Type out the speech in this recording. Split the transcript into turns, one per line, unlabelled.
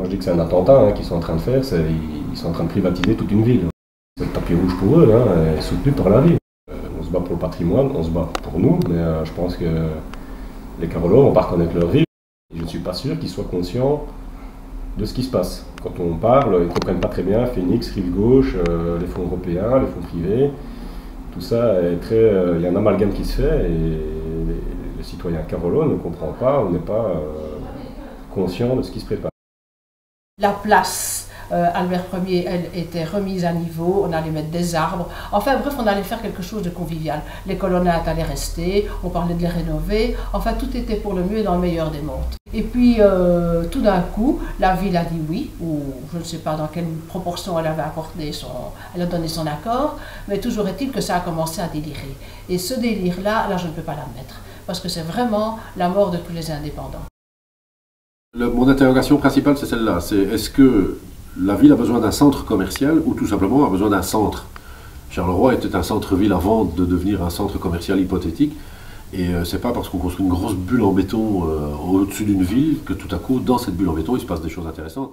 je dis que c'est un attentat qu'ils sont en train de faire, ils sont en train de privatiser toute une ville. C'est le tapis rouge pour eux, et soutenu par la ville. On se bat pour le patrimoine, on se bat pour nous, mais je pense que les Carolos vont pas reconnaître leur ville. Je ne suis pas sûr qu'ils soient conscients de ce qui se passe. Quand on parle, ils ne comprennent pas très bien Phoenix, Rive Gauche, les fonds européens, les fonds privés. Tout ça est très... Il y a un amalgame qui se fait et les citoyens Carolos ne comprennent pas, on n'est pas conscient de ce qui se prépare.
La place Albert Ier, elle était remise à niveau, on allait mettre des arbres, enfin bref, on allait faire quelque chose de convivial. Les colonnades allaient rester, on parlait de les rénover, enfin tout était pour le mieux et dans le meilleur des mondes. Et puis tout d'un coup, la ville a dit oui, ou je ne sais pas dans quelle proportion elle avait elle a donné son accord, mais toujours est-il que ça a commencé à délirer. Et ce délire-là, là je ne peux pas l'admettre, parce que c'est vraiment la mort de tous les indépendants.
Mon interrogation principale, c'est celle-là. C'est est-ce que la ville a besoin d'un centre commercial ou tout simplement a besoin d'un centre? Charleroi était un centre-ville avant de devenir un centre commercial hypothétique. Et c'est pas parce qu'on construit une grosse bulle en béton au-dessus d'une ville que tout à coup, dans cette bulle en béton, il se passe des choses intéressantes.